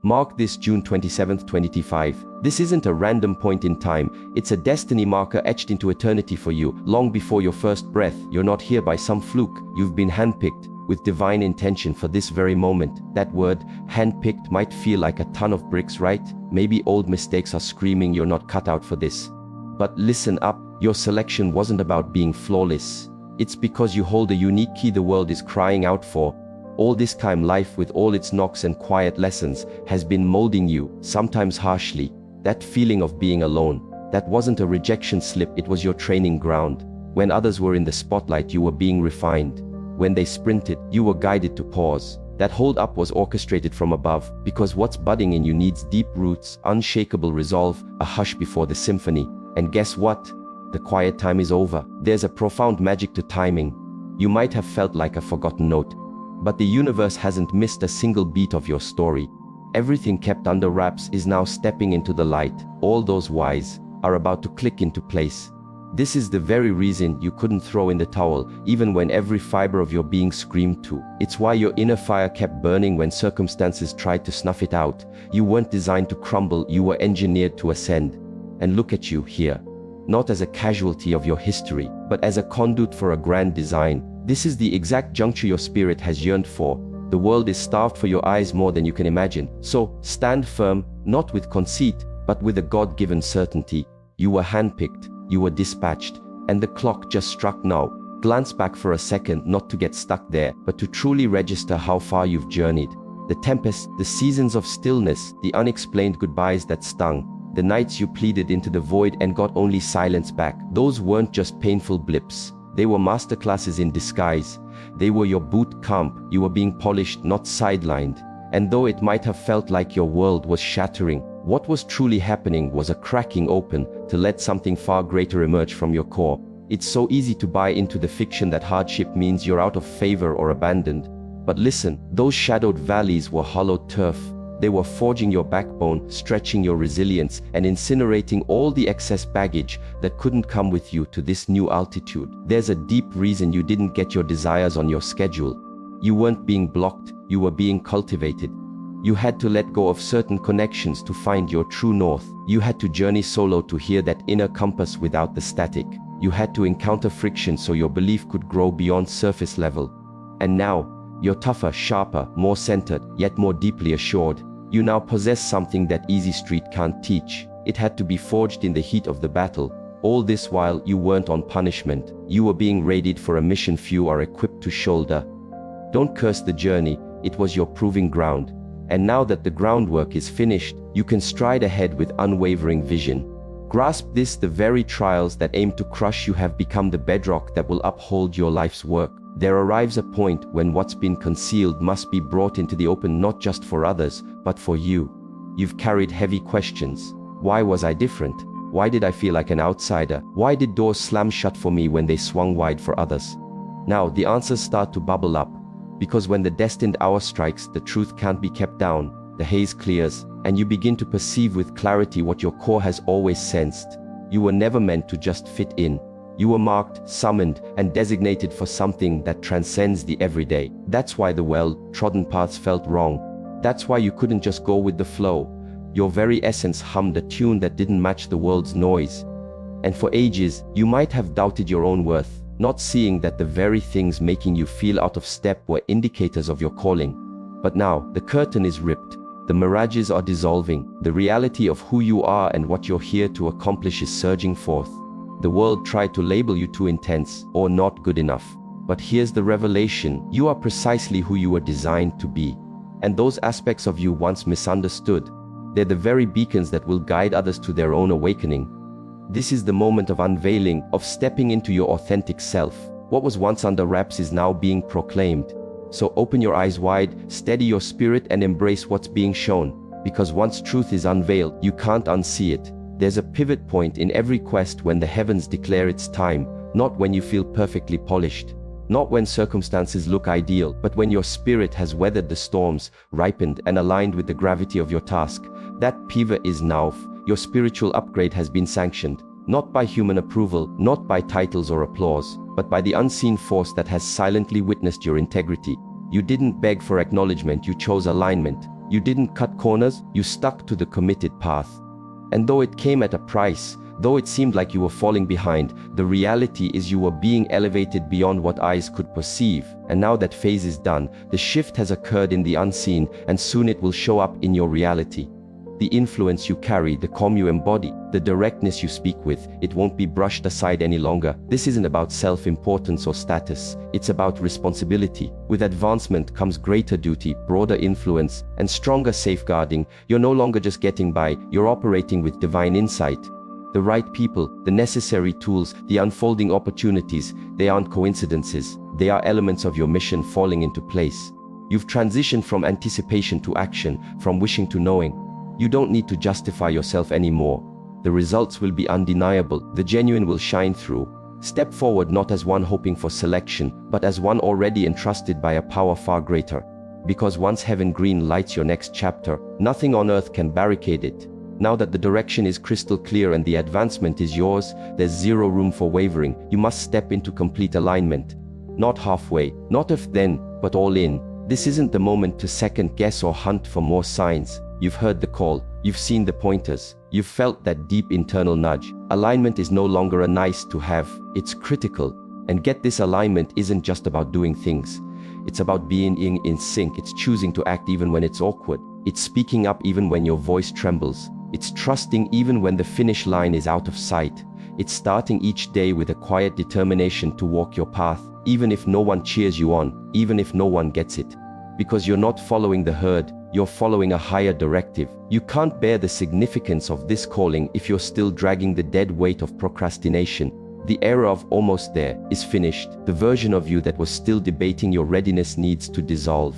Mark this June 27, 2025. This isn't a random point in time, it's a destiny marker etched into eternity for you. Long before your first breath, you're not here by some fluke. You've been handpicked with divine intention for this very moment. That word, handpicked, might feel like a ton of bricks, right? Maybe old mistakes are screaming you're not cut out for this. But listen up, your selection wasn't about being flawless. It's because you hold a unique key the world is crying out for. All this time, life, with all its knocks and quiet lessons, has been molding you, sometimes harshly. That feeling of being alone, that wasn't a rejection slip, it was your training ground. When others were in the spotlight, you were being refined. When they sprinted, you were guided to pause. That hold up was orchestrated from above, because what's budding in you needs deep roots, unshakable resolve, a hush before the symphony. And guess what? The quiet time is over. There's a profound magic to timing. You might have felt like a forgotten note, but the universe hasn't missed a single beat of your story. Everything kept under wraps is now stepping into the light. All those whys are about to click into place. This is the very reason you couldn't throw in the towel, even when every fiber of your being screamed to. It's why your inner fire kept burning when circumstances tried to snuff it out. You weren't designed to crumble, you were engineered to ascend. And look at you here. Not as a casualty of your history, but as a conduit for a grand design. This is the exact juncture your spirit has yearned for. The world is starved for your eyes more than you can imagine. So, stand firm, not with conceit, but with a God-given certainty. You were handpicked, you were dispatched, and the clock just struck now. Glance back for a second, not to get stuck there, but to truly register how far you've journeyed. The tempest, the seasons of stillness, the unexplained goodbyes that stung, the nights you pleaded into the void and got only silence back. Those weren't just painful blips. They were masterclasses in disguise. They were your boot camp. You were being polished, not sidelined. And though it might have felt like your world was shattering, what was truly happening was a cracking open to let something far greater emerge from your core. It's so easy to buy into the fiction that hardship means you're out of favor or abandoned. But listen, those shadowed valleys were hollowed turf. They were forging your backbone, stretching your resilience, and incinerating all the excess baggage that couldn't come with you to this new altitude. There's a deep reason you didn't get your desires on your schedule. You weren't being blocked, you were being cultivated. You had to let go of certain connections to find your true north. You had to journey solo to hear that inner compass without the static. You had to encounter friction so your belief could grow beyond surface level. And now, you're tougher, sharper, more centered, yet more deeply assured. You now possess something that easy street can't teach. It had to be forged in the heat of the battle. All this while, you weren't on punishment. You were being readied for a mission few are equipped to shoulder. Don't curse the journey, it was your proving ground. And now that the groundwork is finished, you can stride ahead with unwavering vision. Grasp this: the very trials that aim to crush you have become the bedrock that will uphold your life's work. There arrives a point when what's been concealed must be brought into the open, not just for others, but for you. You've carried heavy questions. Why was I different? Why did I feel like an outsider? Why did doors slam shut for me when they swung wide for others? Now the answers start to bubble up. Because when the destined hour strikes, the truth can't be kept down. The haze clears, and you begin to perceive with clarity what your core has always sensed. You were never meant to just fit in. You were marked, summoned, and designated for something that transcends the everyday. That's why the well-trodden paths felt wrong. That's why you couldn't just go with the flow. Your very essence hummed a tune that didn't match the world's noise. And for ages, you might have doubted your own worth, not seeing that the very things making you feel out of step were indicators of your calling. But now, the curtain is ripped. The mirages are dissolving. The reality of who you are and what you're here to accomplish is surging forth. The world tried to label you too intense or not good enough. But here's the revelation: you are precisely who you were designed to be. And those aspects of you once misunderstood, they're the very beacons that will guide others to their own awakening. This is the moment of unveiling, of stepping into your authentic self. What was once under wraps is now being proclaimed. So open your eyes wide, steady your spirit, and embrace what's being shown. Because once truth is unveiled, you can't unsee it. There's a pivot point in every quest when the heavens declare it's time, not when you feel perfectly polished, not when circumstances look ideal, but when your spirit has weathered the storms, ripened, and aligned with the gravity of your task. That pivot is now. Your spiritual upgrade has been sanctioned, not by human approval, not by titles or applause, but by the unseen force that has silently witnessed your integrity. You didn't beg for acknowledgement, you chose alignment. You didn't cut corners, you stuck to the committed path. And though it came at a price, though it seemed like you were falling behind, the reality is you were being elevated beyond what eyes could perceive. And now that phase is done, the shift has occurred in the unseen, and soon it will show up in your reality. The influence you carry, the calm you embody, the directness you speak with, it won't be brushed aside any longer. This isn't about self-importance or status, it's about responsibility. With advancement comes greater duty, broader influence, and stronger safeguarding. You're no longer just getting by, you're operating with divine insight. The right people, the necessary tools, the unfolding opportunities, they aren't coincidences. They are elements of your mission falling into place. You've transitioned from anticipation to action, from wishing to knowing. You don't need to justify yourself anymore. The results will be undeniable, the genuine will shine through. Step forward not as one hoping for selection, but as one already entrusted by a power far greater. Because once heaven green lights your next chapter, nothing on earth can barricade it. Now that the direction is crystal clear and the advancement is yours, there's zero room for wavering. You must step into complete alignment. Not halfway, not if then, but all in. This isn't the moment to second guess or hunt for more signs. You've heard the call, you've seen the pointers, you've felt that deep internal nudge. Alignment is no longer a nice to have, it's critical. And get this, alignment isn't just about doing things. It's about being in sync. It's choosing to act even when it's awkward. It's speaking up even when your voice trembles. It's trusting even when the finish line is out of sight. It's starting each day with a quiet determination to walk your path, even if no one cheers you on, even if no one gets it. Because you're not following the herd, you're following a higher directive. You can't bear the significance of this calling if you're still dragging the dead weight of procrastination. The era of almost there is finished. The version of you that was still debating your readiness needs to dissolve.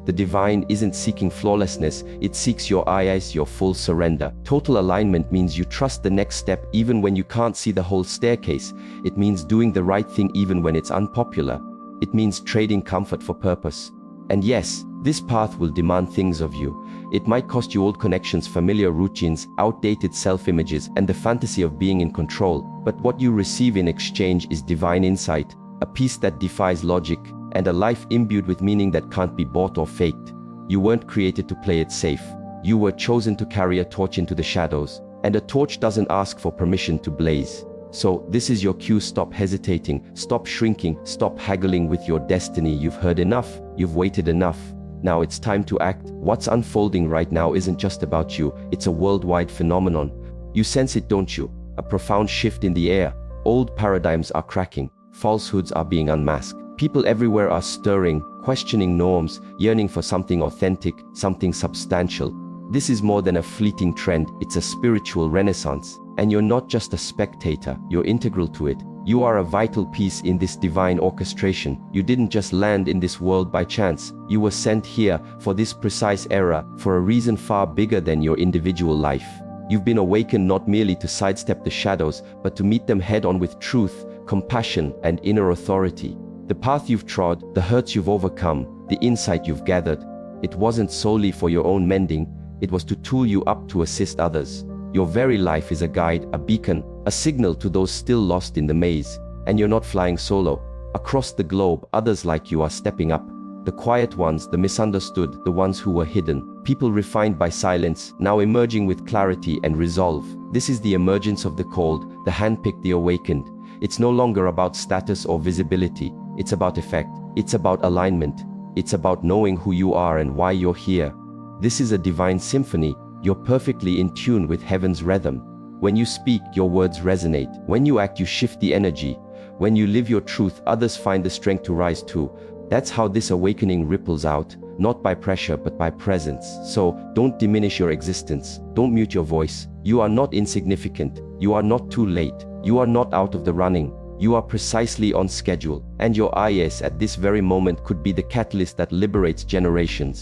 The divine isn't seeking flawlessness, it seeks your eyes, your full surrender. Total alignment means you trust the next step even when you can't see the whole staircase. It means doing the right thing even when it's unpopular. It means trading comfort for purpose. And yes, this path will demand things of you. It might cost you old connections, familiar routines, outdated self-images, and the fantasy of being in control. But what you receive in exchange is divine insight, a peace that defies logic, and a life imbued with meaning that can't be bought or faked. You weren't created to play it safe. You were chosen to carry a torch into the shadows, and a torch doesn't ask for permission to blaze. So this is your cue. Stop hesitating, stop shrinking, stop haggling with your destiny. You've heard enough, you've waited enough. Now it's time to act. What's unfolding right now isn't just about you, it's a worldwide phenomenon. You sense it, don't you? A profound shift in the air. Old paradigms are cracking, falsehoods are being unmasked. People everywhere are stirring, questioning norms, yearning for something authentic, something substantial. This is more than a fleeting trend, it's a spiritual renaissance. And you're not just a spectator, you're integral to it. You are a vital piece in this divine orchestration. You didn't just land in this world by chance. You were sent here for this precise era, for a reason far bigger than your individual life. You've been awakened not merely to sidestep the shadows, but to meet them head-on with truth, compassion, and inner authority. The path you've trod, the hurts you've overcome, the insight you've gathered, it wasn't solely for your own mending, it was to tool you up to assist others. Your very life is a guide, a beacon, a signal to those still lost in the maze. And you're not flying solo. Across the globe, others like you are stepping up. The quiet ones, the misunderstood, the ones who were hidden. People refined by silence, now emerging with clarity and resolve. This is the emergence of the called, the handpicked, the awakened. It's no longer about status or visibility. It's about effect. It's about alignment. It's about knowing who you are and why you're here. This is a divine symphony. You're perfectly in tune with heaven's rhythm. When you speak, your words resonate. When you act, you shift the energy. When you live your truth, others find the strength to rise too. That's how this awakening ripples out, not by pressure but by presence. So, don't diminish your existence. Don't mute your voice. You are not insignificant. You are not too late. You are not out of the running. You are precisely on schedule. And your IS at this very moment could be the catalyst that liberates generations.